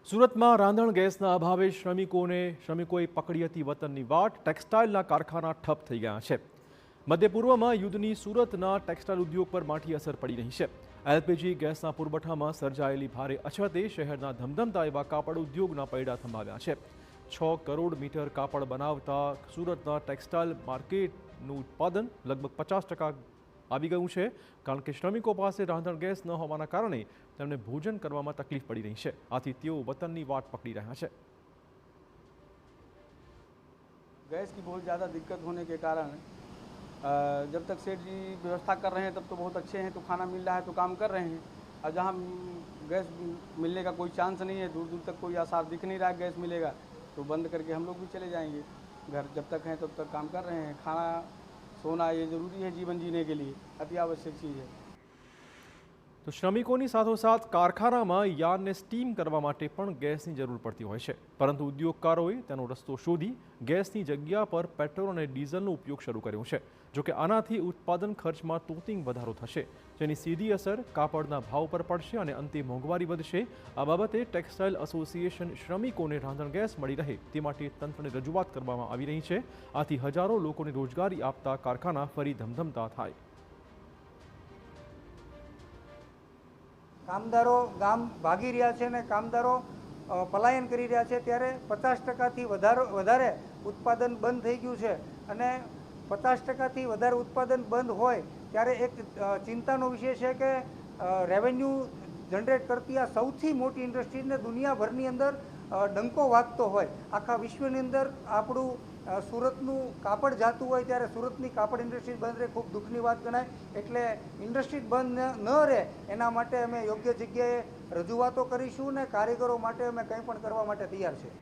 સુરતમાં રાંધણ ગેસના અભાવે શ્રમિકોએ પકડી હતી વતનની વાટ। ટેક્સટાઇલના કારખાના ઠપ થઈ ગયા છે। મધ્ય પૂર્વમાં યુદ્ધની સુરતના ટેક્સટાઇલ ઉદ્યોગ પર માઠી અસર પડી રહી છે। એલપીજી ગેસના પુરવઠામાં સર્જાયેલી ભારે અછતે શહેરના ધમધમતા એવા કાપડ ઉદ્યોગના પૈડા થંભાવ્યા છે। 6 કરોડ મીટર કાપડ બનાવતા સુરતના ટેક્સટાઇલ માર્કેટનું ઉત્પાદન લગભગ 50% આવી ગયું છે, કારણ કે શ્રમિકો પાસે રાંધણ ગેસ ન હોવાના કારણે તેમને ભોજન કરવામાં તકલીફ પડી રહી છે। આથી તેઓ વતનની વાટ પકડી રહ્યા છે। गैस की बहुत ज़्यादा दिक्कत होने के कारण जब तक सेठ जी व्यवस्था कर रहे हैं तब तो बहुत अच्छे हैं, तो खाना मिल रहा है तो काम कर रहे हैं। और जहाँ गैस मिलने का कोई चांस नहीं है, दूर दूर तक कोई आसार दिख नहीं रहा है गैस मिलेगा, तो बंद करके हम लोग भी चले जाएंगे घर। जब तक हैं तब तक काम कर रहे हैं। खाना सोना ये ज़रूरी है, जीवन जीने के लिए अति आवश्यक चीज़ है। તો શ્રમિકોની સાથોસાથ કારખાનામાં યાર્નને સ્ટીમ કરવા માટે પણ ગેસની જરૂર પડતી હોય છે, પરંતુ ઉદ્યોગકારોએ તેનો રસ્તો શોધી ગેસની જગ્યા પર પેટ્રોલ અને ડીઝલનો ઉપયોગ શરૂ કર્યો છે। જોકે આનાથી ઉત્પાદન ખર્ચમાં તોતિંગ વધારો થશે, જેની સીધી અસર કાપડના ભાવ પર પડશે અને અંતે મોંઘવારી વધશે। આ બાબતે ટેક્સટાઇલ એસોસિએશન શ્રમિકોને રાંધણ ગેસ મળી રહે તે માટે તંત્રને રજૂઆત કરવામાં આવી રહી છે। આથી હજારો લોકોને રોજગારી આપતા કારખાના ફરી ધમધમતા થાય। કામદારો ગામ ભાગી રહ્યા છે અને કામદારો પલાયન કરી રહ્યા છે, ત્યારે 50%થી વધારે ઉત્પાદન બંધ થઈ ગયું છે। અને 50%થી વધારે ઉત્પાદન બંધ હોય ત્યારે એક ચિંતાનો વિષય છે કે રેવન્યુ જનરેટ કરતી આ સૌથી મોટી ઇન્ડસ્ટ્રીને દુનિયાભરની અંદર ડંકો વાગતો હોય, આખા વિશ્વની અંદર આપણું સુરતનું કાપડ જાતું હોય, ત્યારે સુરતની કાપડ ઇન્ડસ્ટ્રી બંધ રહે ખૂબ દુઃખની વાત ગણાય। એટલે ઇન્ડસ્ટ્રી બંધ ન રહે એના માટે અમે યોગ્ય જગ્યાએ રજૂઆતો કરીશું ને કારીગરો માટે અમે કંઈ પણ કરવા માટે તૈયાર છે।